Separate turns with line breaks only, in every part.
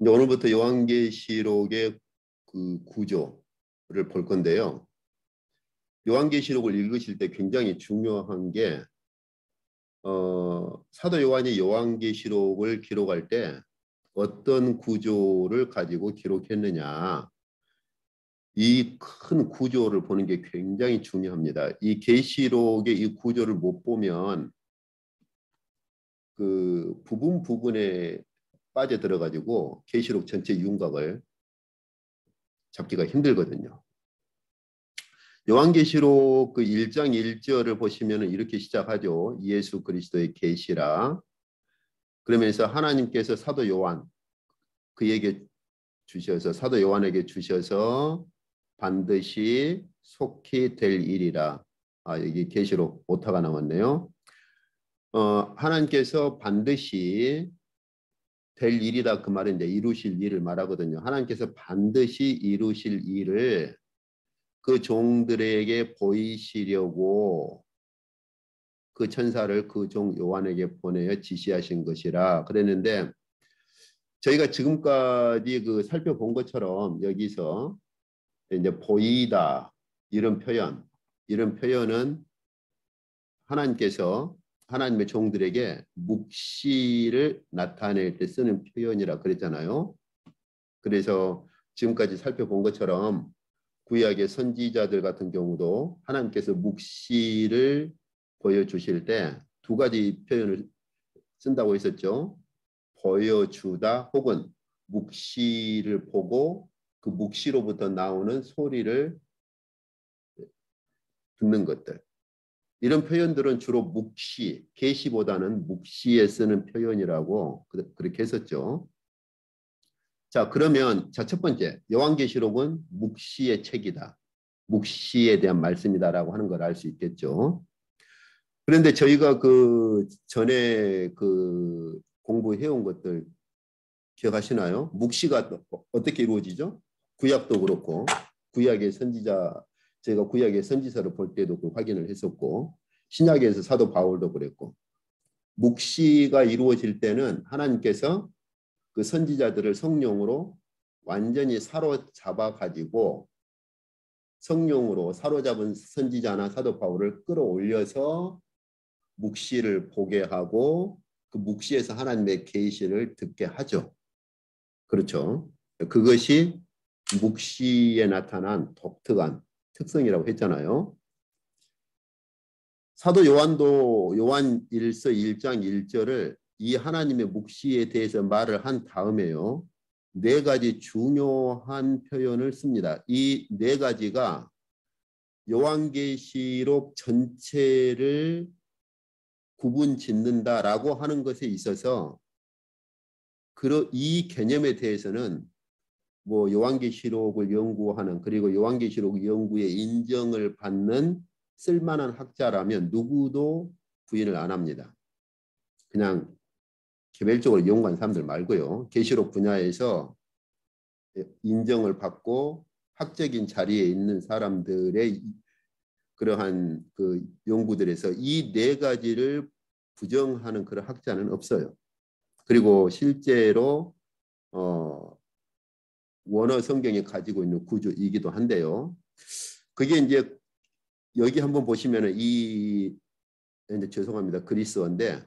이제 오늘부터 요한계시록의 그 구조를 볼 건데요. 요한계시록을 읽으실 때 굉장히 중요한 게 사도 요한이 요한계시록을 기록할 때 어떤 구조를 가지고 기록했느냐, 이 큰 구조를 보는 게 굉장히 중요합니다. 이 계시록의 이 구조를 못 보면 그 부분 부분에 빠져들어 가지고 계시록 전체 윤곽을 잡기가 힘들거든요. 요한계시록 그 1장 1절을 보시면 이렇게 시작하죠. 예수 그리스도의 계시라. 그러면서 하나님께서 사도 요한 그에게 주셔서 사도 요한에게 주셔서 반드시 속히 될 일이라. 여기 계시록 오타가 나왔네요. 하나님께서 반드시 될 일이다, 그 말은 이제 이루실 일을 말하거든요. 하나님께서 반드시 이루실 일을 그 종들에게 보이시려고 그 천사를 그 종 요한에게 보내어 지시하신 것이라 그랬는데, 저희가 지금까지 그 살펴본 것처럼 여기서 이제 보이다 이런 표현은 하나님께서 하나님의 종들에게 묵시를 나타낼 때 쓰는 표현이라 그랬잖아요. 그래서 지금까지 살펴본 것처럼 구약의 선지자들 같은 경우도 하나님께서 묵시를 보여주실 때 두 가지 표현을 쓴다고 했었죠. 보여주다 혹은 묵시를 보고 그 묵시로부터 나오는 소리를 듣는 것들. 이런 표현들은 주로 묵시, 계시보다는 묵시에 쓰는 표현이라고 그렇게 했었죠. 자, 그러면 첫 번째, 요한계시록은 묵시의 책이다. 묵시에 대한 말씀이다라고 하는 걸 알 수 있겠죠. 그런데 저희가 그 전에 그 공부해온 것들 기억하시나요? 묵시가 어떻게 이루어지죠? 구약도 그렇고, 저희가 구약의 선지서를 볼 때도 그 확인을 했었고, 신약에서 사도 바울도 그랬고, 묵시가 이루어질 때는 하나님께서 그 선지자들을 성령으로 완전히 사로잡아 가지고 성령으로 사로잡은 선지자나 사도 바울을 끌어올려서 묵시를 보게 하고 그 묵시에서 하나님의 계시를 듣게 하죠. 그렇죠. 그것이 묵시에 나타난 독특한 특성이라고 했잖아요. 사도 요한도 요한 1서 1장 1절을 이 하나님의 묵시에 대해서 말을 한 다음에요. 네 가지 중요한 표현을 씁니다. 이 네 가지가 요한계시록 전체를 구분 짓는다라고 하는 것에 있어서 이 개념에 대해서는 뭐 요한계시록을 연구하는 그리고 요한계시록 연구에 인정을 받는 쓸만한 학자라면 누구도 부인을 안 합니다. 그냥 개별적으로 연구한 사람들 말고요. 계시록 분야에서 인정을 받고 학적인 자리에 있는 사람들의 그러한 그 연구들에서 이 네 가지를 부정하는 그런 학자는 없어요. 그리고 실제로 원어 성경이 가지고 있는 구조이기도 한데요. 그게 이제 여기 한번 보시면은 이제 죄송합니다. 그리스어인데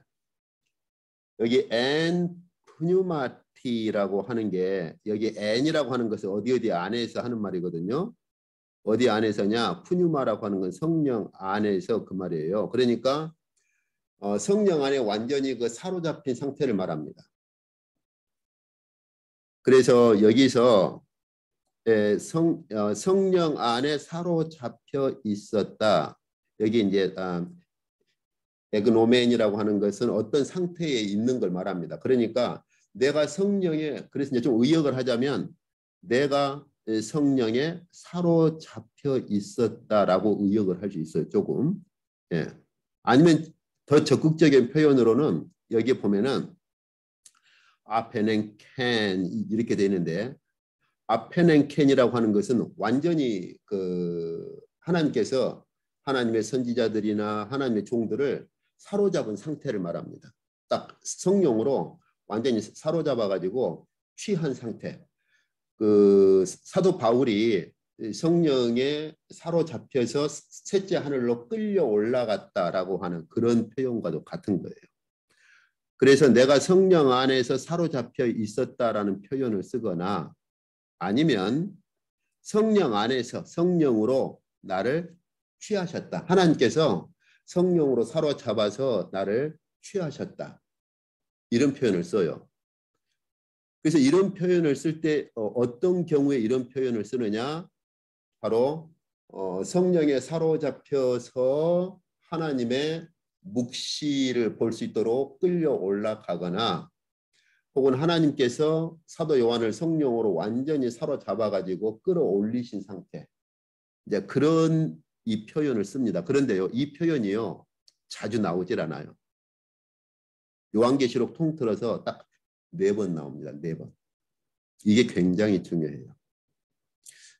여기 엔 푸뉴마티라고 하는 게 여기 엔이라고 하는 것은 어디 안에서 하는 말이거든요. 어디 안에서냐? 푸뉴마라고 하는 건 성령 안에서 그 말이에요. 그러니까 성령 안에 완전히 그 사로잡힌 상태를 말합니다. 그래서 여기서 성령 안에 사로잡혀 있었다. 여기 이제 에그노멘이라고 하는 것은 어떤 상태에 있는 걸 말합니다. 그러니까 내가 성령에, 그래서 이제 좀 의역을 하자면 내가 성령에 사로잡혀 있었다라고 의역을 할 수 있어요. 조금. 예. 아니면 더 적극적인 표현으로는 여기 보면은 아펜 캔 이렇게 되는데 아펜 캔이라고 하는 것은 완전히 그 하나님께서 하나님의 선지자들이나 하나님의 종들을 사로잡은 상태를 말합니다. 딱 성령으로 완전히 사로잡아 가지고 취한 상태. 그 사도 바울이 성령에 사로잡혀서 셋째 하늘로 끌려 올라갔다라고 하는 그런 표현과도 같은 거예요. 그래서 내가 성령 안에서 사로잡혀 있었다라는 표현을 쓰거나 아니면 성령 안에서 성령으로 나를 취하셨다. 하나님께서 성령으로 사로잡아서 나를 취하셨다. 이런 표현을 써요. 그래서 이런 표현을 쓸 때 어떤 경우에 이런 표현을 쓰느냐? 바로 성령에 사로잡혀서 하나님의 묵시를 볼 수 있도록 끌려 올라가거나 혹은 하나님께서 사도 요한을 성령으로 완전히 사로잡아 가지고 끌어올리신 상태. 이제 그런 이 표현을 씁니다. 그런데요, 이 표현이요 자주 나오질 않아요. 요한계시록 통틀어서 딱 4번 나옵니다. 4번. 이게 굉장히 중요해요.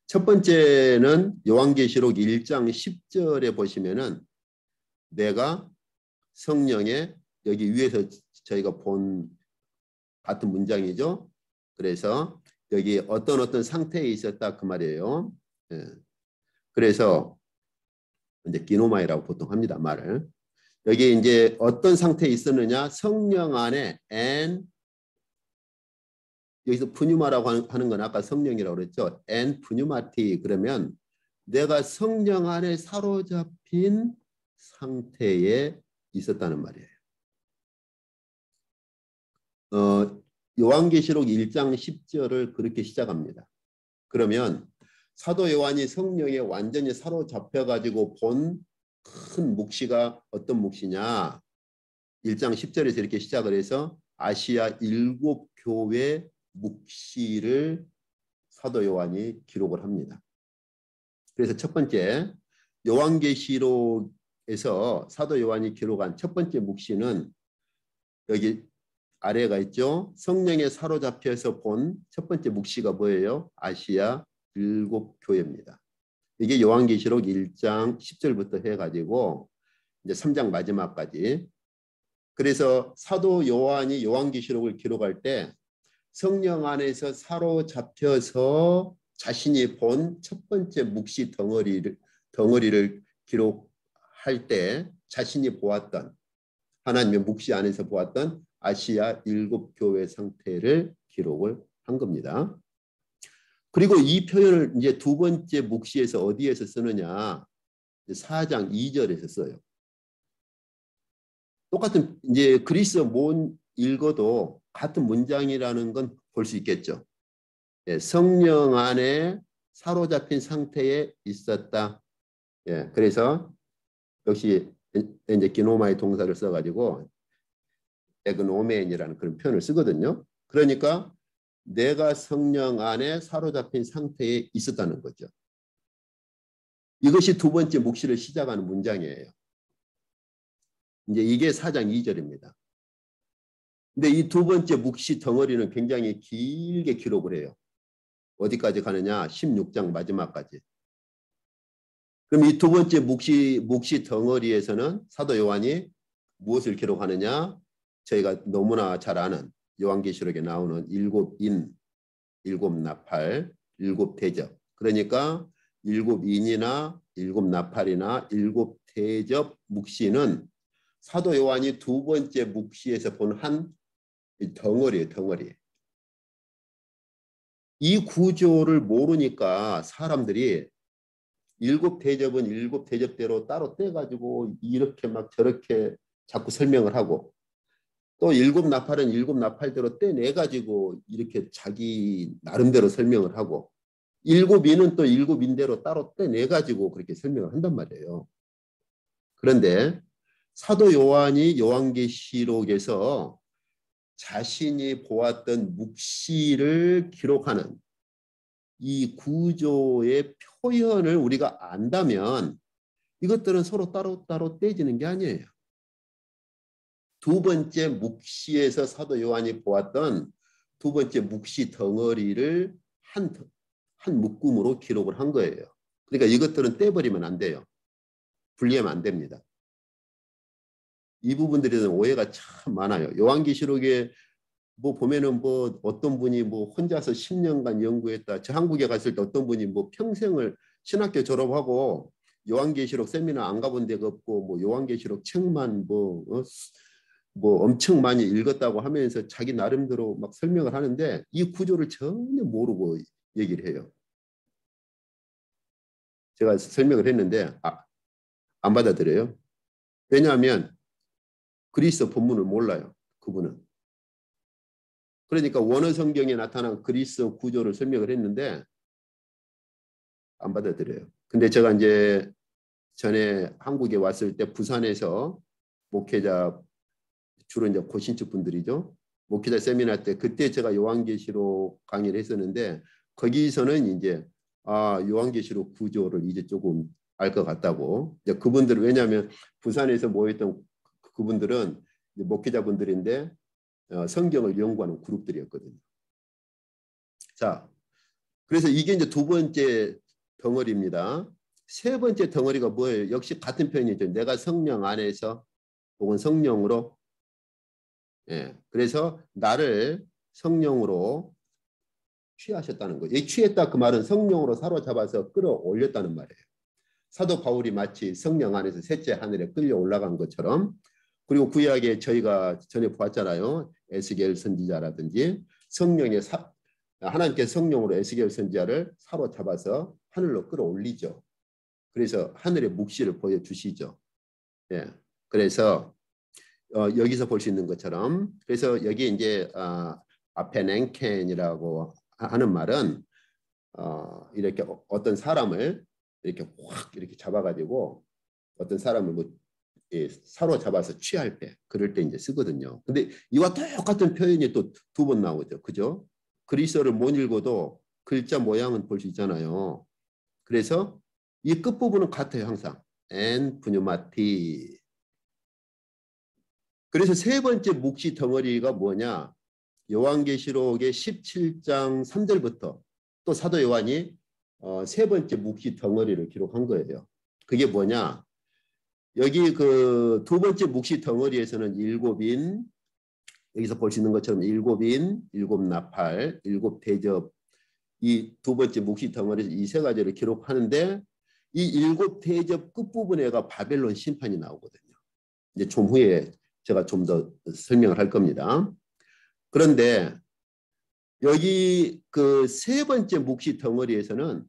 첫 번째는 요한계시록 1장 10절에 보시면은 내가 성령의 여기 위에서 저희가 본 같은 문장이죠. 그래서 여기 어떤 상태에 있었다 그 말이에요. 예. 그래서 이제 기노마이라고 보통 합니다. 말을. 여기 이제 어떤 상태에 있었느냐? 성령 안에 여기서 푸뉴마라고 하는 건 아까 성령이라고 그랬죠. 푸뉴마티 그러면 내가 성령 안에 사로잡힌 상태에 있었다는 말이에요. 요한계시록 1장 10절을 그렇게 시작합니다. 그러면 사도 요한이 성령에 완전히 사로잡혀 가지고 본 큰 묵시가 어떤 묵시냐? 1장 10절에서 이렇게 시작을 해서 아시아 7교회 묵시를 사도 요한이 기록을 합니다. 그래서 첫 번째 요한계시록에서 사도 요한이 기록한 첫 번째 묵시는 여기 아래가 있죠. 성령에 사로잡혀서 본 첫 번째 묵시가 뭐예요? 아시아 7교회입니다. 이게 요한계시록 1장 10절부터 해가지고 이제 3장 마지막까지. 그래서 사도 요한이 요한계시록을 기록할 때 성령 안에서 사로잡혀서 자신이 본 첫 번째 묵시 덩어리를 기록할 때 자신이 보았던 하나님의 묵시 안에서 보았던 아시아 7교회 상태를 기록을 한 겁니다. 그리고 이 표현을 이제 두 번째 묵시에서 어디에서 쓰느냐? 4장 2절에서 써요. 똑같은 이제 그리스어 못 읽어도 같은 문장이라는 건 볼 수 있겠죠. 예, 성령 안에 사로잡힌 상태에 있었다. 예, 그래서 역시 이제 기노마의 동사를 써가지고 에그노멘이라는 그런 표현을 쓰거든요. 그러니까 내가 성령 안에 사로잡힌 상태에 있었다는 거죠. 이것이 두 번째 묵시를 시작하는 문장이에요. 이제 이게 4장 2절입니다. 근데 이 두 번째 묵시 덩어리는 굉장히 길게 기록을 해요. 어디까지 가느냐? 16장 마지막까지. 그럼 이 두 번째 묵시 덩어리에서는 사도 요한이 무엇을 기록하느냐? 저희가 너무나 잘 아는 요한계시록에 나오는 7인, 7나팔, 7대접. 그러니까 7인이나 7나팔이나 7대접 묵시는 사도 요한이 두 번째 묵시에서 본 한 덩어리예요. 덩어리. 이 구조를 모르니까 사람들이 7대접은 7대접대로 따로 떼가지고 이렇게 막 저렇게 자꾸 설명을 하고 또 7나팔은 7나팔대로 떼내가지고 이렇게 자기 나름대로 설명을 하고 7인은 또 7인대로 따로 떼내가지고 그렇게 설명을 한단 말이에요. 그런데 사도 요한이 요한계시록에서 자신이 보았던 묵시를 기록하는 이 구조의 표현을 우리가 안다면 이것들은 서로 따로따로 떼지는 게 아니에요. 두 번째 묵시에서 사도 요한이 보았던 두 번째 묵시 덩어리를 한 묶음으로 기록을 한 거예요. 그러니까 이것들은 떼버리면 안 돼요. 분리하면 안 됩니다. 이 부분들에 대한 오해가 참 많아요. 요한계시록에 뭐 보면은 뭐 어떤 분이 뭐 혼자서 10년간 연구했다. 저 한국에 갔을 때 어떤 분이 뭐 평생을 신학교 졸업하고 요한계시록 세미나 안 가본 데가 없고 뭐 요한계시록 책만 뭐 엄청 많이 읽었다고 하면서 자기 나름대로 막 설명을 하는데 이 구조를 전혀 모르고 얘기를 해요. 제가 설명을 했는데 안 받아들여요. 왜냐하면 그리스 본문을 몰라요. 그분은. 그러니까 원어 성경에 나타난 그리스 구조를 설명을 했는데 안 받아들여요. 근데 제가 이제 전에 한국에 왔을 때 부산에서 목회자 주로 이제 고신축 분들이죠. 목회자 세미나 때 그때 제가 요한계시록 강의를 했었는데 거기서는 이제 요한계시록 구조를 이제 조금 알 것 같다고. 그분들은 왜냐하면 부산에서 모였던 그분들은 목회자분들인데 성경을 연구하는 그룹들이었거든요. 자, 그래서 이게 이제 두 번째 덩어리입니다. 세 번째 덩어리가 뭐예요? 역시 같은 표현이죠. 내가 성령 안에서 혹은 성령으로. 예, 그래서 나를 성령으로 취하셨다는 거예요. 이 취했다 그 말은 성령으로 사로잡아서 끌어올렸다는 말이에요. 사도 바울이 마치 성령 안에서 셋째 하늘에 끌려 올라간 것처럼 그리고 구약에 저희가 전에 보았잖아요. 에스겔 선지자라든지 하나님께 성령으로 에스겔 선지자를 사로잡아서 하늘로 끌어올리죠. 그래서 하늘의 묵시를 보여주시죠. 예. 그래서 여기서 볼 수 있는 것처럼 그래서 여기 이제 아페넨켄이라고 하는 말은 이렇게 어떤 사람을 이렇게 확 이렇게 잡아가지고 어떤 사람을 뭐 사로잡아서 취할 때 그럴 때 이제 쓰거든요. 근데 이와 똑같은 표현이 또 두 번 나오죠. 그죠? 그리스어를 못 읽어도 글자 모양은 볼 수 있잖아요. 그래서 이 끝부분은 같아요. 항상. 엔 푸뉴마티. 그래서 세 번째 묵시 덩어리가 뭐냐? 요한계시록의 17장 3절부터 또 사도 요한이 세 번째 묵시 덩어리를 기록한 거예요. 그게 뭐냐? 여기 그 두 번째 묵시 덩어리에서는 일곱인, 여기서 볼 수 있는 것처럼 일곱인, 일곱 나팔, 일곱 대접, 이 두 번째 묵시 덩어리에서 이 세 가지를 기록하는데 이 일곱 대접 끝부분에가 바벨론 심판이 나오거든요. 이제 좀 후에 제가 좀 더 설명을 할 겁니다. 그런데 여기 그 세 번째 묵시 덩어리에서는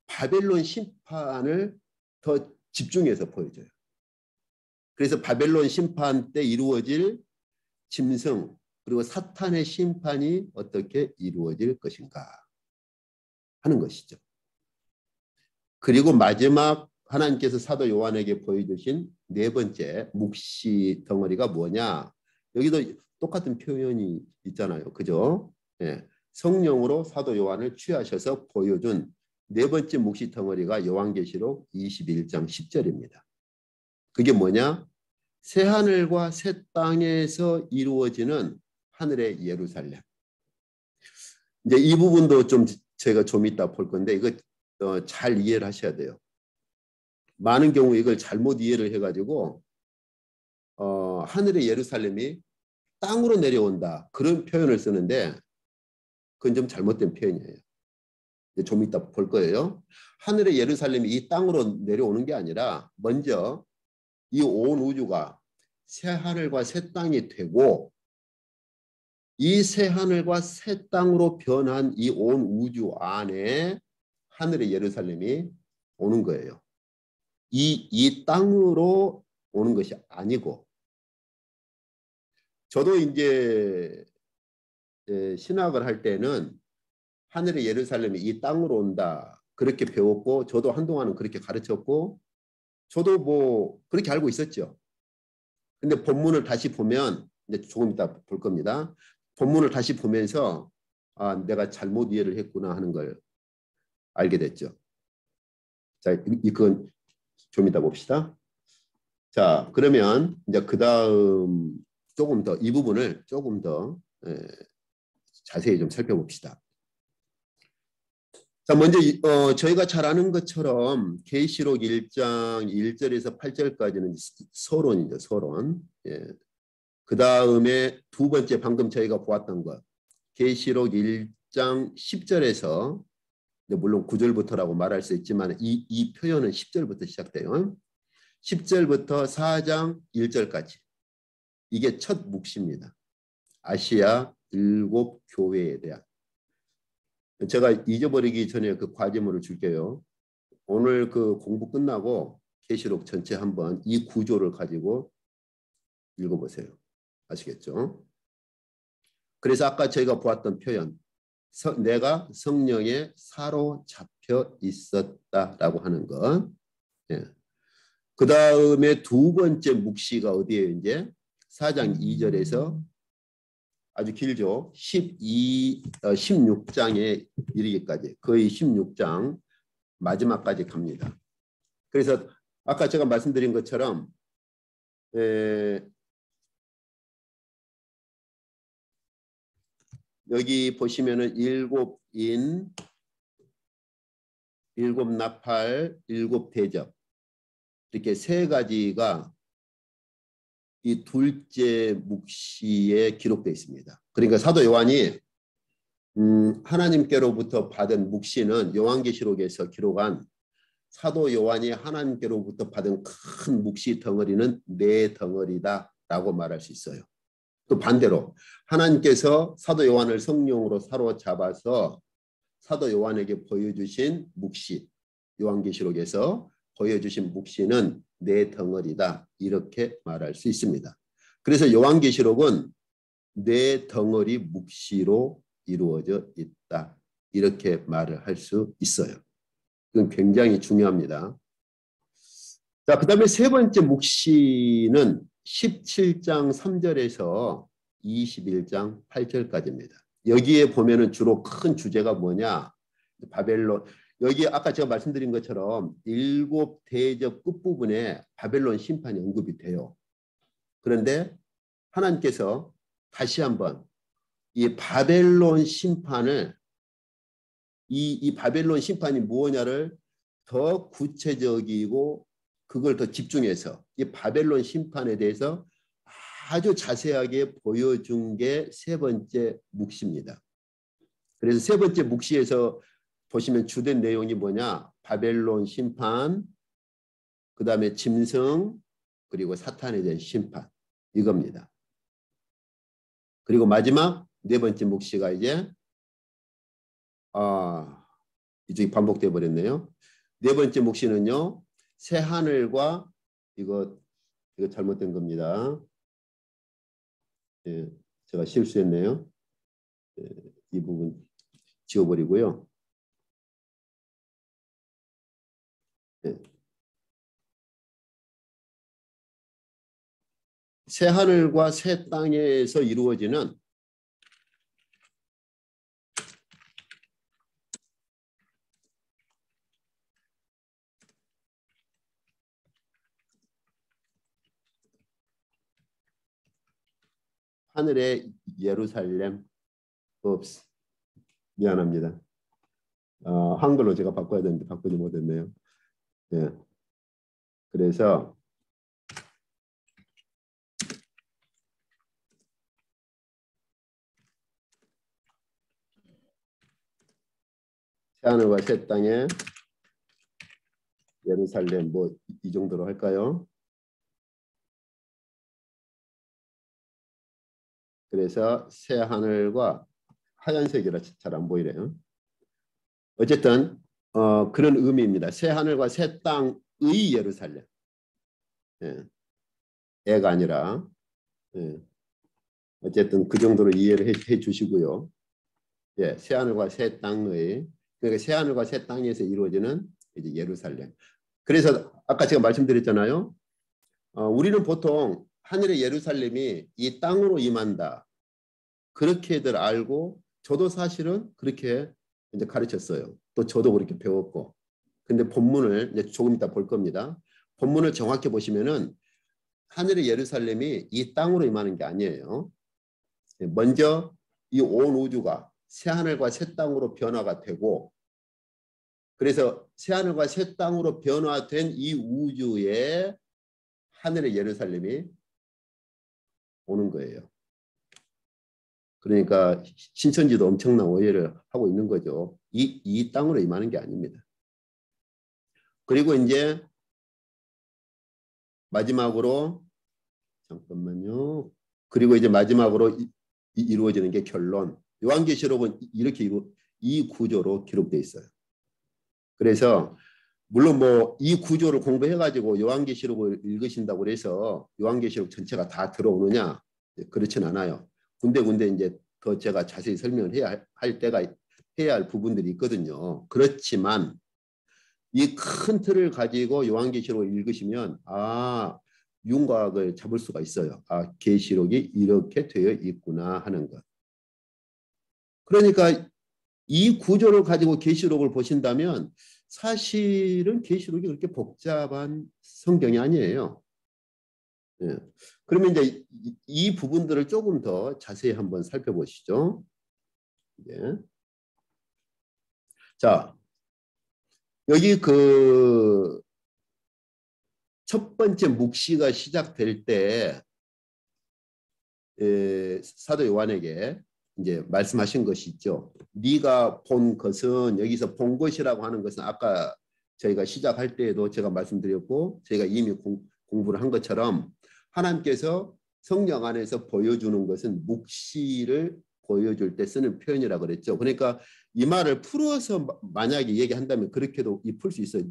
바벨론 심판을 더 집중해서 보여줘요. 그래서 바벨론 심판 때 이루어질 짐승 그리고 사탄의 심판이 어떻게 이루어질 것인가 하는 것이죠. 그리고 마지막 하나님께서 사도 요한에게 보여주신 네 번째 묵시 덩어리가 뭐냐? 여기도 똑같은 표현이 있잖아요. 그죠? 예. 성령으로 사도 요한을 취하셔서 보여준 네 번째 묵시 덩어리가 요한계시록 21장 10절입니다. 그게 뭐냐? 새 하늘과 새 땅에서 이루어지는 하늘의 예루살렘. 이제 이 부분도 좀 제가 좀 이따 볼 건데 이거 잘 이해를 하셔야 돼요. 많은 경우 이걸 잘못 이해를 해가지고 하늘의 예루살렘이 땅으로 내려온다 그런 표현을 쓰는데 그건 좀 잘못된 표현이에요. 좀 이따 볼 거예요. 하늘의 예루살렘이 이 땅으로 내려오는 게 아니라 먼저 이 온 우주가 새 하늘과 새 땅이 되고 이 새 하늘과 새 땅으로 변한 이 온 우주 안에 하늘의 예루살렘이 오는 거예요. 이 땅으로 오는 것이 아니고 저도 이제 신학을 할 때는 하늘의 예루살렘이 이 땅으로 온다 그렇게 배웠고 저도 한동안은 그렇게 가르쳤고 저도 뭐 그렇게 알고 있었죠. 근데 본문을 다시 보면 이제 조금 이따 볼 겁니다. 본문을 다시 보면서 내가 잘못 이해를 했구나 하는 걸 알게 됐죠. 자, 이건 좀 이따 봅시다. 자, 그러면 이제 그 다음 조금 더 이 부분을 조금 더 자세히 좀 살펴봅시다. 자, 먼저 저희가 잘 아는 것처럼 계시록 1장 1절에서 8절까지는 서론이죠. 서론. 예. 그 다음에 두 번째 방금 저희가 보았던 것. 계시록 1장 10절에서 물론 9절부터라고 말할 수 있지만 이 표현은 10절부터 시작돼요. 10절부터 4장 1절까지. 이게 첫 묵시입니다. 아시아 7교회에 대한. 제가 잊어버리기 전에 그 과제물을 줄게요. 오늘 그 공부 끝나고 계시록 전체 한번 이 구조를 가지고 읽어보세요. 아시겠죠? 그래서 아까 저희가 보았던 표현, 내가 성령에 사로잡혀 있었다라고 하는 것. 예. 그 다음에 두 번째 묵시가 어디에요? 이제 4장 2절에서 아주 길죠. 16장에 이르기까지 거의 16장 마지막까지 갑니다. 그래서 아까 제가 말씀드린 것처럼 여기 보시면은 7인, 7나팔, 7대접 이렇게 세 가지가 이 둘째 묵시에 기록되어 있습니다. 그러니까 사도 요한이 하나님께로부터 받은 묵시는 요한계시록에서 기록한 사도 요한이 하나님께로부터 받은 큰 묵시 덩어리는 네 덩어리다라고 말할 수 있어요. 또 반대로 하나님께서 사도 요한을 성령으로 사로잡아서 사도 요한에게 보여주신 묵시, 요한계시록에서 보여주신 묵시는 네 덩어리다 이렇게 말할 수 있습니다. 그래서 요한계시록은 네 덩어리 묵시로 이루어져 있다 이렇게 말을 할 수 있어요. 그건 굉장히 중요합니다. 자, 그 다음에 세 번째 묵시는 17장 3절에서 21장 8절까지입니다. 여기에 보면은 주로 큰 주제가 뭐냐? 바벨론. 여기 아까 제가 말씀드린 것처럼 7대접 끝부분에 바벨론 심판이 언급이 돼요. 그런데 하나님께서 다시 한번 이 바벨론 심판을 이 바벨론 심판이 무엇냐를 더 구체적이고 그걸 더 집중해서 이 바벨론 심판에 대해서 아주 자세하게 보여준 게 세 번째 묵시입니다. 그래서 세 번째 묵시에서 보시면 주된 내용이 뭐냐? 바벨론 심판, 그 다음에 짐승, 그리고 사탄에 대한 심판 이겁니다. 그리고 마지막 네 번째 묵시가 이제 이쪽이 반복돼 버렸네요. 네 번째 묵시는요. 새 하늘과 이거 잘못된 겁니다. 예, 제가 실수했네요. 예, 이 부분 지워버리고요. 예. 새 하늘과 새 땅에서 이루어지는 하늘의 예루살렘 없어. 미안합니다. 한글로 제가 바꿔야 되는데 바꾸지 못했네요. 예. 그래서 새 하늘과 새 땅에 예루살렘 뭐 이 정도로 할까요? 그래서 새 하늘과 하얀색이라 잘 안 보이네요. 어쨌든 그런 의미입니다. 새 하늘과 새 땅의 예루살렘. 예. 애가 아니라 예. 어쨌든 그 정도로 이해를 해 주시고요. 예, 새 하늘과 새 땅의 그러니까 새 하늘과 새 땅에서 이루어지는 이제 예루살렘. 그래서 아까 제가 말씀드렸잖아요. 우리는 보통 하늘의 예루살렘이 이 땅으로 임한다. 그렇게들 알고 저도 사실은 그렇게 이제 가르쳤어요. 또 저도 그렇게 배웠고. 근데 본문을 이제 조금 이따 볼 겁니다. 본문을 정확히 보시면은 하늘의 예루살렘이 이 땅으로 임하는 게 아니에요. 먼저 이 온 우주가 새 하늘과 새 땅으로 변화가 되고 그래서 새 하늘과 새 땅으로 변화된 이 우주에 하늘의 예루살렘이 오는 거예요. 그러니까 신천지도 엄청난 오해를 하고 있는 거죠. 이 땅으로 임하는 게 아닙니다. 그리고 이제 마지막으로 잠깐만요. 그리고 이제 마지막으로 이루어지는 게 결론. 요한계시록은 이렇게 이 구조로 기록되어 있어요. 그래서 물론 뭐 이 구조를 공부해가지고 요한계시록을 읽으신다고 해서 요한계시록 전체가 다 들어오느냐? 그렇진 않아요. 군데군데 이제 더 제가 자세히 설명을 해야 할 부분들이 있거든요. 그렇지만 이 큰 틀을 가지고 요한계시록을 읽으시면 윤곽을 잡을 수가 있어요. 계시록이 이렇게 되어 있구나 하는 것. 그러니까 이 구조를 가지고 계시록을 보신다면 사실은 계시록이 그렇게 복잡한 성경이 아니에요. 예. 그러면 이제 이 부분들을 조금 더 자세히 한번 살펴보시죠. 예. 자, 여기 그 첫 번째 묵시가 시작될 때 사도 요한에게 이제 말씀하신 것이 있죠. 네가 본 것은, 여기서 본 것이라고 하는 것은 아까 저희가 시작할 때에도 제가 말씀드렸고 저희가 이미 공부를 한 것처럼 하나님께서 성령 안에서 보여주는 것은 묵시를 보여줄 때 쓰는 표현이라고 그랬죠. 그러니까 이 말을 풀어서 만약에 얘기한다면 그렇게도 풀 수 있어요.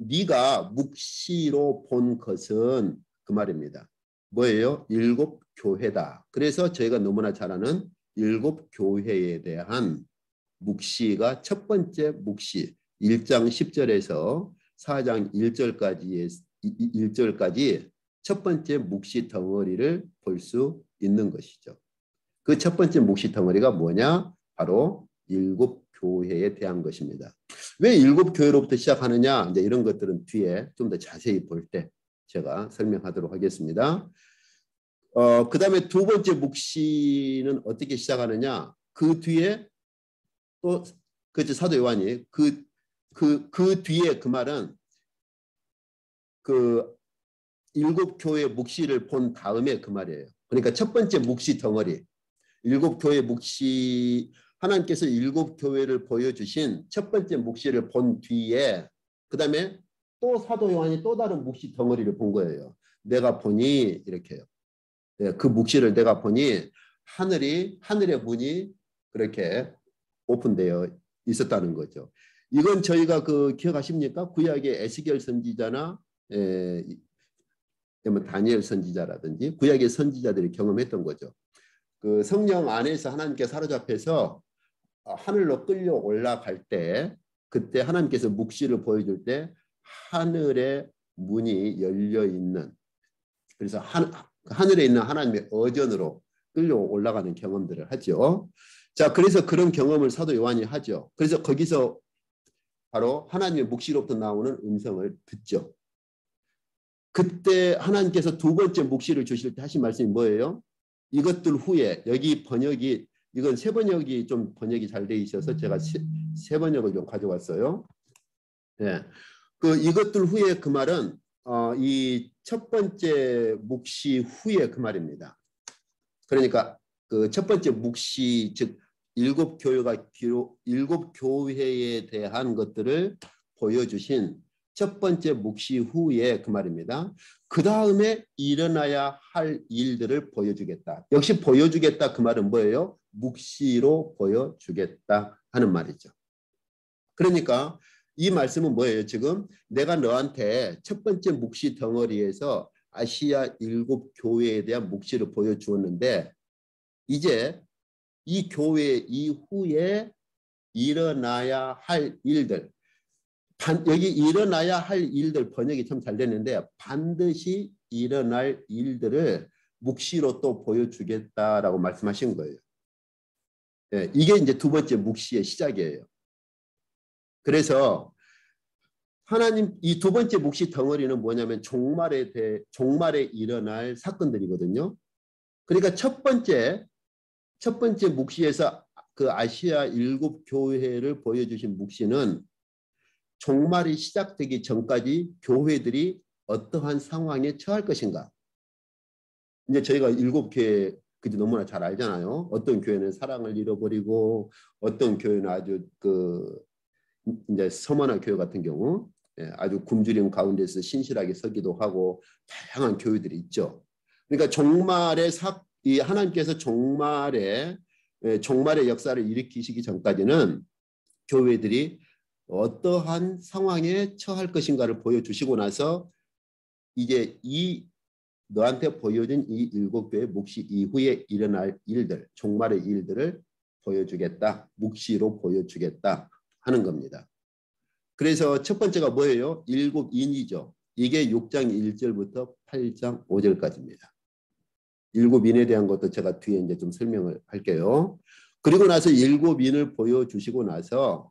네가 묵시로 본 것은 그 말입니다. 뭐예요? 일곱 교회다. 그래서 저희가 너무나 잘 아는 일곱 교회에 대한 묵시가 첫 번째 묵시 1장 10절에서 4장 1절까지 첫 번째 묵시 덩어리를 볼 수 있는 것이죠. 그 첫 번째 묵시 덩어리가 뭐냐? 바로 일곱 교회에 대한 것입니다. 왜 일곱 교회로부터 시작하느냐? 이제 이런 것들은 뒤에 좀 더 자세히 볼 때 제가 설명하도록 하겠습니다. 그 다음에 두 번째 묵시는 어떻게 시작하느냐? 그 뒤에 또 그렇죠, 사도 요한이 그 뒤에 그 말은 그 일곱 교회 묵시를 본 다음에 그 말이에요. 그러니까 첫 번째 묵시 덩어리, 일곱 교회 묵시, 하나님께서 일곱 교회를 보여주신 첫 번째 묵시를 본 뒤에 그 다음에 또 사도 요한이 또 다른 묵시 덩어리를 본 거예요. 내가 보니 이렇게요. 그 묵시를 내가 보니 하늘의 문이 그렇게 오픈되어 있었다는 거죠. 이건 저희가 기억하십니까? 구약의 에스겔 선지자나 다니엘 선지자라든지 구약의 선지자들이 경험했던 거죠. 그 성령 안에서 하나님께 사로잡혀서 하늘로 끌려 올라갈 때 그때 하나님께서 묵시를 보여줄 때 하늘의 문이 열려 있는, 그래서 하늘에 있는 하나님의 어전으로 끌려 올라가는 경험들을 하죠. 자, 그래서 그런 경험을 사도 요한이 하죠. 그래서 거기서 바로 하나님의 묵시로부터 나오는 음성을 듣죠. 그때 하나님께서 두 번째 묵시를 주실 때 하신 말씀이 뭐예요? 이것들 후에, 여기 번역이 이건 세 번역이 좀 번역이 잘 돼 있어서 제가 세 번역을 좀 가져왔어요. 네. 이것들 후에 그 말은 이 첫 번째 묵시 후에 그 말입니다. 그러니까 그 첫 번째 묵시, 즉 일곱 교회에 대한 것들을 보여주신 첫 번째 묵시 후에 그 말입니다. 그 다음에 일어나야 할 일들을 보여주겠다. 역시 보여주겠다 그 말은 뭐예요? 묵시로 보여주겠다 하는 말이죠. 그러니까 이 말씀은 뭐예요? 지금 내가 너한테 첫 번째 묵시 덩어리에서 아시아 일곱 교회에 대한 묵시를 보여주었는데 이제 이 교회 이후에 일어나야 할 일들, 여기 일어나야 할 일들 번역이 참 잘 됐는데 반드시 일어날 일들을 묵시로 또 보여주겠다라고 말씀하신 거예요. 네, 이게 이제 두 번째 묵시의 시작이에요. 그래서 하나님 이 두 번째 묵시 덩어리는 뭐냐면 종말에 일어날 사건들이거든요. 그러니까 첫 번째 묵시에서 그 아시아 일곱 교회를 보여주신 묵시는 종말이 시작되기 전까지 교회들이 어떠한 상황에 처할 것인가. 이제 저희가 일곱 교회 그지 너무나 잘 알잖아요. 어떤 교회는 사랑을 잃어버리고 어떤 교회는 아주 그 이제 서머나 교회 같은 경우 아주 굶주림 가운데서 신실하게 서기도 하고 다양한 교회들이 있죠. 그러니까 종말의 이 하나님께서 종말의 역사를 일으키시기 전까지는 교회들이 어떠한 상황에 처할 것인가를 보여주시고 나서 이제 너한테 보여준 이 일곱 교회 묵시 이후에 일어날 일들, 종말의 일들을 보여주겠다. 묵시로 보여주겠다 하는 겁니다. 그래서 첫 번째가 뭐예요? 일곱 인이죠. 이게 6장 1절부터 8장 5절까지입니다. 일곱 인에 대한 것도 제가 뒤에 이제 좀 설명을 할게요. 그리고 나서 일곱 인을 보여주시고 나서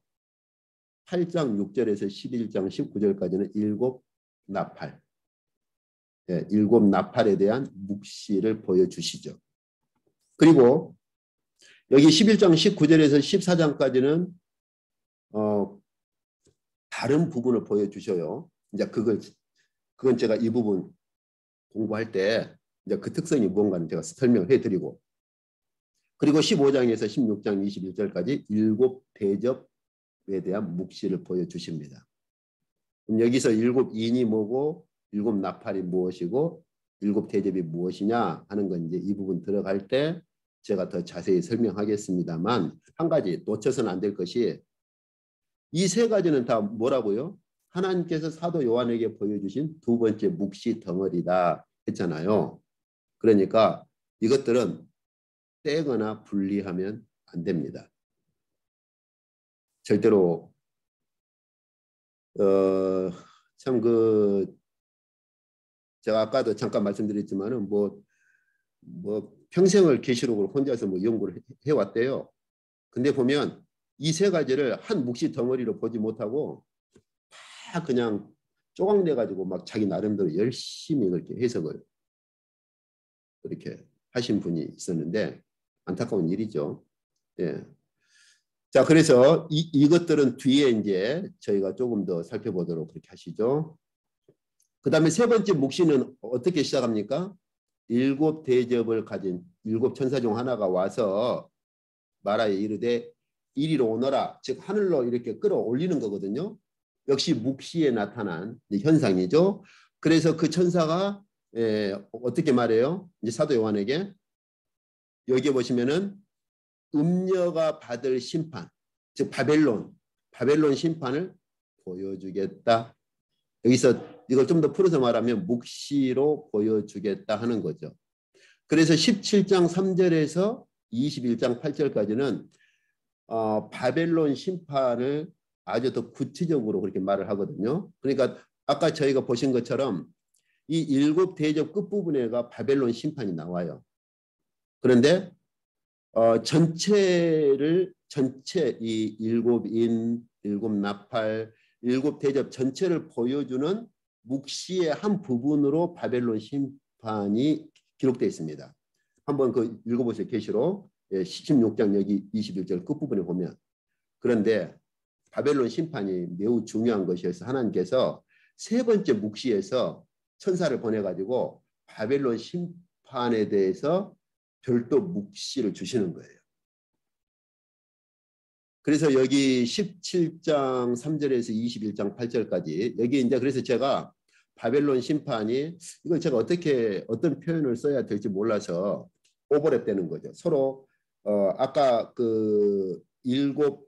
8장 6절에서 11장 19절까지는 일곱 나팔. 일곱 나팔에 대한 묵시를 보여주시죠. 그리고 여기 11장 19절에서 14장까지는 다른 부분을 보여주셔요. 이제 그건 제가 이 부분 공부할 때 이제 그 특성이 무언가는 제가 설명을 해드리고, 그리고 15장에서 16장 21절까지 일곱 대접에 대한 묵시를 보여주십니다. 여기서 일곱 인이 뭐고 일곱 나팔이 무엇이고 일곱 대접이 무엇이냐 하는 건 이제 이 부분 들어갈 때 제가 더 자세히 설명하겠습니다만, 한 가지 놓쳐서는 안 될 것이 이 세 가지는 다 뭐라고요? 하나님께서 사도 요한에게 보여주신 두 번째 묵시 덩어리다 했잖아요. 그러니까 이것들은 떼거나 분리하면 안 됩니다. 절대로 참 제가 아까도 잠깐 말씀드렸지만은 뭐 평생을 계시록을 혼자서 뭐 연구를 해왔대요. 근데 보면 이 세 가지를 한 묵시 덩어리로 보지 못하고 다 그냥 쪼각내 가지고 막 자기 나름대로 열심히 그렇게 해석을 그렇게 하신 분이 있었는데 안타까운 일이죠. 예. 자, 그래서 이것들은 뒤에 이제 저희가 조금 더 살펴보도록 그렇게 하시죠. 그 다음에 세 번째 묵시는 어떻게 시작합니까? 일곱 대접을 가진 일곱 천사 중 하나가 와서 말하여 이르되 이리로 오너라, 즉 하늘로 이렇게 끌어올리는 거거든요. 역시 묵시에 나타난 현상이죠. 그래서 그 천사가 어떻게 말해요? 이제 사도 요한에게 여기 보시면은 음녀가 받을 심판, 즉 바벨론 심판을 보여주겠다. 여기서 이걸 좀 더 풀어서 말하면 묵시로 보여주겠다 하는 거죠. 그래서 17장 3절에서 21장 8절까지는 바벨론 심판을 아주 더 구체적으로 그렇게 말을 하거든요. 그러니까 아까 저희가 보신 것처럼 이 일곱 대접 끝부분에가 바벨론 심판이 나와요. 그런데 전체 이 일곱 인, 일곱 나팔, 일곱 대접 전체를 보여주는 묵시의 한 부분으로 바벨론 심판이 기록되어 있습니다. 한번 그 읽어보세요. 계시록 16장 여기 21절 끝부분에 보면. 그런데 바벨론 심판이 매우 중요한 것이어서 하나님께서 세 번째 묵시에서 천사를 보내가지고 바벨론 심판에 대해서 별도 묵시를 주시는 거예요. 그래서 여기 17장 3절에서 21장 8절까지 여기 이제 그래서 제가 바벨론 심판이 이걸 제가 어떤 표현을 써야 될지 몰라서 오버랩 되는 거죠. 서로 아까 그 일곱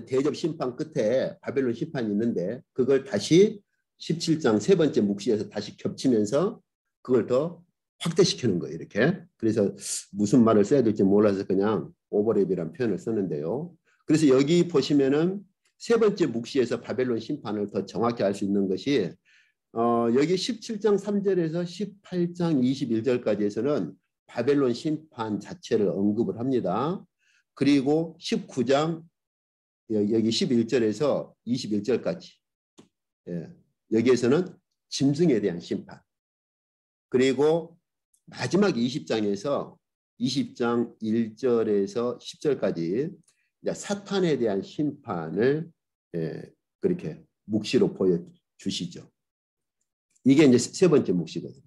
대접 심판 끝에 바벨론 심판이 있는데 그걸 다시 17장 세 번째 묵시에서 다시 겹치면서 그걸 더 확대시키는 거예요. 이렇게. 그래서 무슨 말을 써야 될지 몰라서 그냥 오버랩이라는 표현을 썼는데요. 그래서 여기 보시면은 세 번째 묵시에서 바벨론 심판을 더 정확히 알 수 있는 것이 여기 17장 3절에서 18장 21절까지에서는 바벨론 심판 자체를 언급을 합니다. 그리고 19장 여기 11절에서 21절까지 여기에서는 짐승에 대한 심판, 그리고 마지막 20장에서 20장 1절에서 10절까지 사탄에 대한 심판을 그렇게 묵시로 보여주시죠. 이게 이제 세 번째 묵시거든요.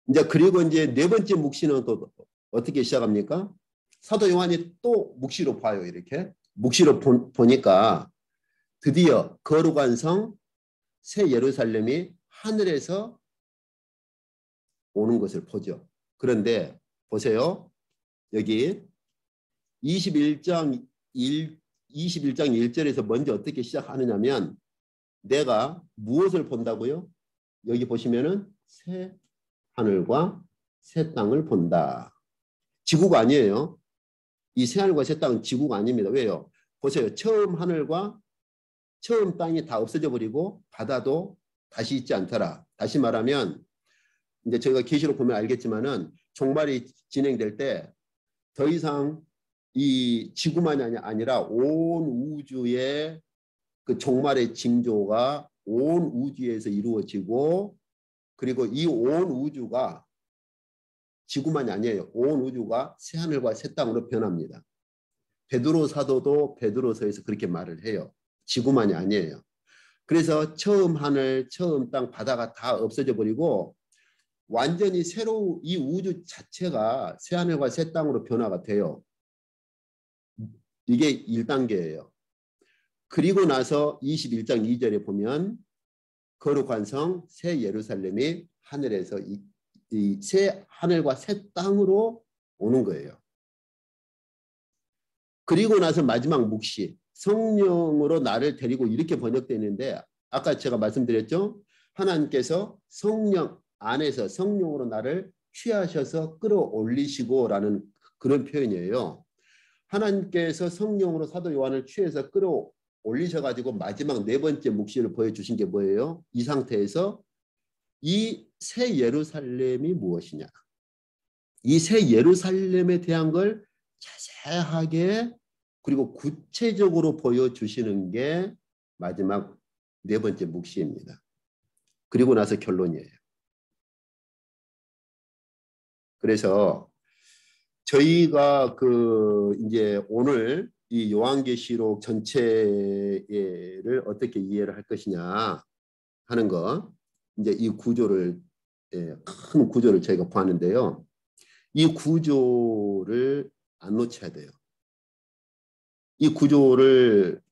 이제 그리고 이제 네 번째 묵시는 또 어떻게 시작합니까? 사도 요한이 또 묵시로 봐요. 이렇게 묵시로 보니까 드디어 거룩한 성 새 예루살렘이 하늘에서 오는 것을 보죠. 그런데 보세요. 여기 21장 1절에서 먼저 어떻게 시작하느냐면 내가 무엇을 본다고요? 여기 보시면은 새 하늘과 새 땅을 본다. 지구가 아니에요. 이 새 하늘과 새 땅은 지구가 아닙니다. 왜요? 보세요. 처음 하늘과 처음 땅이 다 없어져 버리고 바다도 다시 있지 않더라. 다시 말하면 이제 저희가 계시록 보면 알겠지만은 종말이 진행될 때 더 이상 이 지구만이 아니라 온 우주의 그 종말의 징조가 온 우주에서 이루어지고 그리고 이 온 우주가 지구만이 아니에요. 온 우주가 새하늘과 새 땅으로 변합니다. 베드로 사도도 베드로서에서 그렇게 말을 해요. 지구만이 아니에요. 그래서 처음 하늘, 처음 땅, 바다가 다 없어져 버리고 완전히 새로운 이 우주 자체가 새하늘과 새 땅으로 변화가 돼요. 이게 1단계예요. 그리고 나서 21장 2절에 보면 거룩한 성 새 예루살렘이 하늘에서 이 새 하늘과 새 땅으로 오는 거예요. 그리고 나서 마지막 묵시 성령으로 나를 데리고 이렇게 번역되는데 아까 제가 말씀드렸죠. 하나님께서 성령 안에서 성령으로 나를 취하셔서 끌어올리시고 라는 그런 표현이에요. 하나님께서 성령으로 사도 요한을 취해서 끌어올리셔가지고 마지막 네 번째 묵시를 보여주신 게 뭐예요? 이 상태에서 이 새 예루살렘이 무엇이냐. 이 새 예루살렘에 대한 걸 자세하게 그리고 구체적으로 보여주시는 게 마지막 네 번째 묵시입니다. 그리고 나서 결론이에요. 그래서 저희가 이제 오늘 이 요한계시록 전체를 어떻게 이해를 할 것이냐 하는 거 이제 이 구조를 큰 구조를 저희가 보았는데요. 이 구조를 안 놓쳐야 돼요. 이 구조를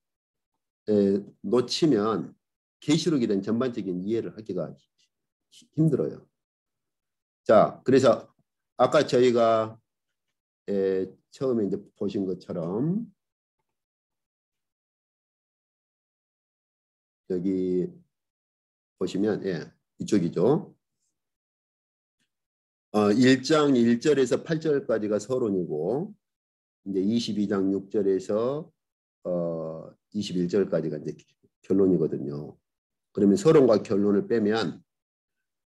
놓치면 계시록에 대한 전반적인 이해를 하기가 힘들어요. 자, 그래서 아까 저희가 처음에 이제 보신 것처럼 여기 보시면 이쪽이죠. 1장 1절에서 8절까지가 서론이고 이제 22장 6절에서 21절까지가 이제 결론이거든요. 그러면 서론과 결론을 빼면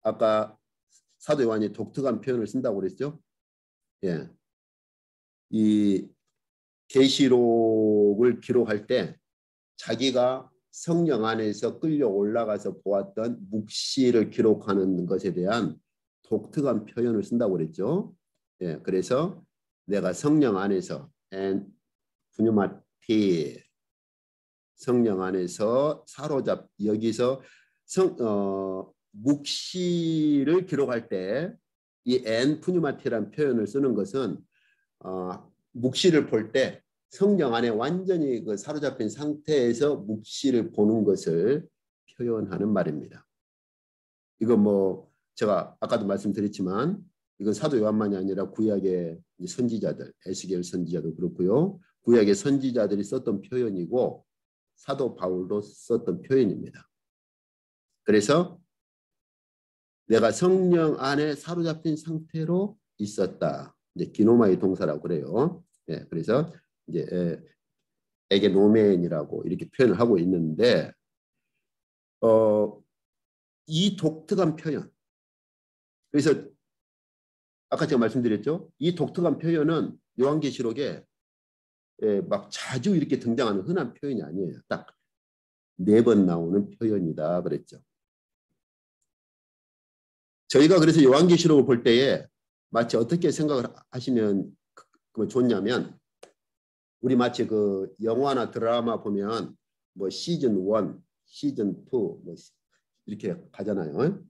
아까 사도 요한이 독특한 표현을 쓴다고 그랬죠. 예. 이 계시록을 기록할 때 자기가 성령 안에서 끌려 올라가서 보았던 묵시를 기록하는 것에 대한 독특한 표현을 쓴다고 그랬죠. 예, 그래서 내가 성령 안에서 푸뉴마티 성령 안에서 사로잡 여기서 묵시를 기록할 때 이 푸뉴마티라는 표현을 쓰는 것은 묵시를 볼 때 성령 안에 완전히 그 사로잡힌 상태에서 묵시를 보는 것을 표현하는 말입니다. 이거 뭐 제가 아까도 말씀드렸지만 이건 사도 요한만이 아니라 구약의 선지자들, 에스겔 선지자도 그렇고요. 구약의 선지자들이 썼던 표현이고 사도 바울도 썼던 표현입니다. 그래서 내가 성령 안에 사로잡힌 상태로 있었다. 이제 기노마의 동사라고 그래요. 예, 그래서 이제 에게 노멘이라고 이렇게 표현을 하고 있는데 이 독특한 표현. 그래서 아까 제가 말씀드렸죠. 이 독특한 표현은 요한계시록에 막 자주 이렇게 등장하는 흔한 표현이 아니에요. 딱 4번 나오는 표현이다 그랬죠. 저희가 그래서 요한계시록을 볼 때에 마치 어떻게 생각을 하시면 좋냐면 우리 마치 그 영화나 드라마 보면 뭐 시즌 1, 시즌 2 뭐 이렇게 가잖아요.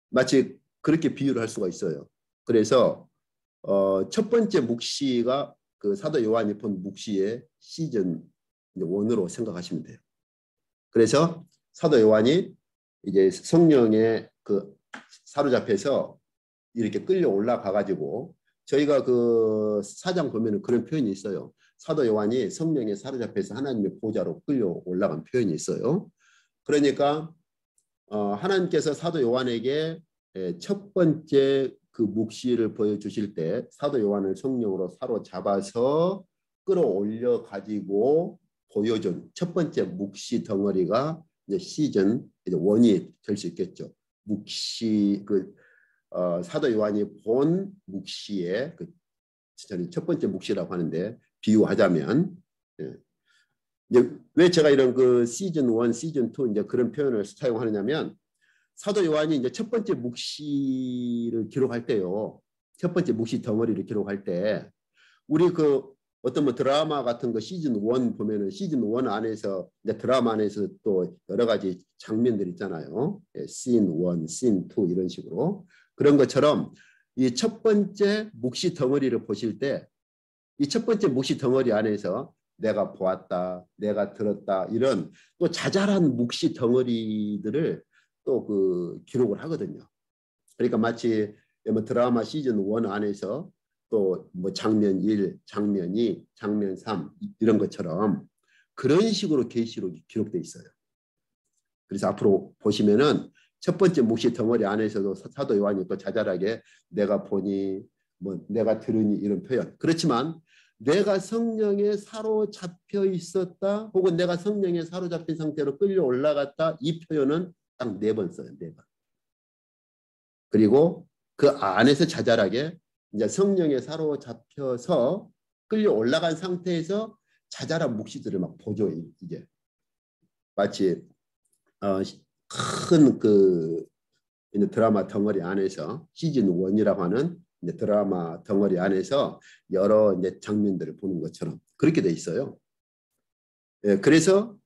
마치 그렇게 비유를 할 수가 있어요. 그래서 첫 번째 묵시가 그 사도 요한이 본 묵시의 시즌 1으로 생각하시면 돼요. 그래서 사도 요한이 이제 성령에 그 사로잡혀서 이렇게 끌려 올라가 가지고 저희가 그 사장 보면은 그런 표현이 있어요. 사도 요한이 성령에 사로잡혀서 하나님의 보좌로 끌려 올라간 표현이 있어요. 그러니까 하나님께서 사도 요한에게 첫 번째 그 묵시를 보여주실 때 사도 요한을 성령으로 사로잡아서 끌어올려 가지고 보여준 첫 번째 묵시 덩어리가 이제 시즌 이제 1이 될 수 있겠죠. 묵시 그 사도 요한이 본 묵시의 그 첫 번째 묵시라고 하는데 비유하자면 이제 왜 제가 이런 그 시즌 1, 시즌 2 이제 그런 표현을 사용하느냐면 사도 요한이 이제 첫 번째 묵시를 기록할 때요. 첫 번째 묵시 덩어리를 기록할 때 우리 그 어떤 뭐 드라마 같은 거 시즌 1 보면은 시즌 1 안에서 이제 드라마 안에서 또 여러 가지 장면들 있잖아요. 씬 1, 씬 2 이런 식으로 그런 것처럼 이 첫 번째 묵시 덩어리를 보실 때 이 첫 번째 묵시 덩어리 안에서 내가 보았다, 내가 들었다 이런 또 자잘한 묵시 덩어리들을 또 그 기록을 하거든요. 그러니까 마치 뭐 드라마 시즌 1 안에서 또 뭐 장면 1, 장면 2, 장면 3 이런 것처럼 그런 식으로 계시록이 기록돼 있어요. 그래서 앞으로 보시면은 첫 번째 묵시 덩어리 안에서도 사도 요한이 또 자잘하게 내가 보니 뭐 내가 들으니 이런 표현. 그렇지만 내가 성령에 사로잡혀 있었다 혹은 내가 성령에 사로잡힌 상태로 끌려 올라갔다 이 표현은 딱 4번 써요. 4번. 그리고 그 안에서 자잘하게 이제 성령에 사로잡혀서 끌려 올라간 상태에서 자잘한 묵시들을 막 보죠. 이게 마치 큰 그 드라마 덩어리 안에서 시즌 1이라고 하는 이제 드라마 덩어리 안에서 여러 이제 장면들을 보는 것처럼 그렇게 돼 있어요. 그래서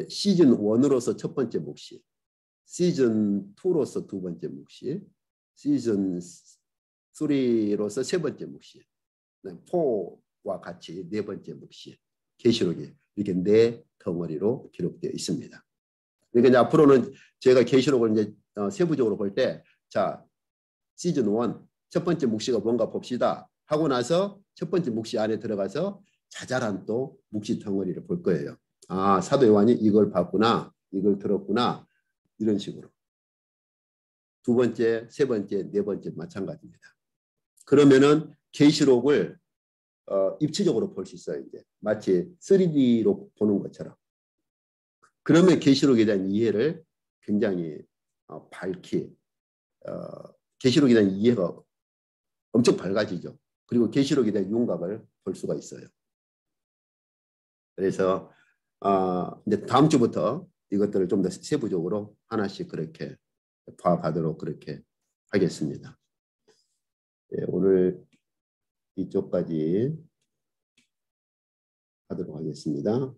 시즌 1으로서 첫 번째 묵시, 시즌 2로서 두 번째 묵시, 시즌 3로서 세 번째 묵시, 4와 같이 네 번째 묵시, 계시록이 이렇게 4덩어리로 기록되어 있습니다. 그러니까 이제 앞으로는 제가 계시록을 이제 세부적으로 볼 때, 자 시즌 1 첫 번째 묵시가 뭔가 봅시다 하고 나서 첫 번째 묵시 안에 들어가서 자잘한 또 묵시 덩어리를 볼 거예요. 아 사도 요한이 이걸 봤구나, 이걸 들었구나 이런 식으로 두 번째, 세 번째, 네 번째 마찬가지입니다. 그러면은 계시록을 입체적으로 볼 수 있어요. 이제 마치 3D로 보는 것처럼. 그러면 계시록에 대한 이해를 굉장히 밝히 계시록에 대한 이해가 엄청 밝아지죠. 그리고 계시록에 대한 윤곽을 볼 수가 있어요. 그래서 이제 다음 주부터 이것들을 좀 더 세부적으로 하나씩 그렇게 봐가도록 그렇게 하겠습니다. 네, 오늘 이쪽까지 하도록 하겠습니다.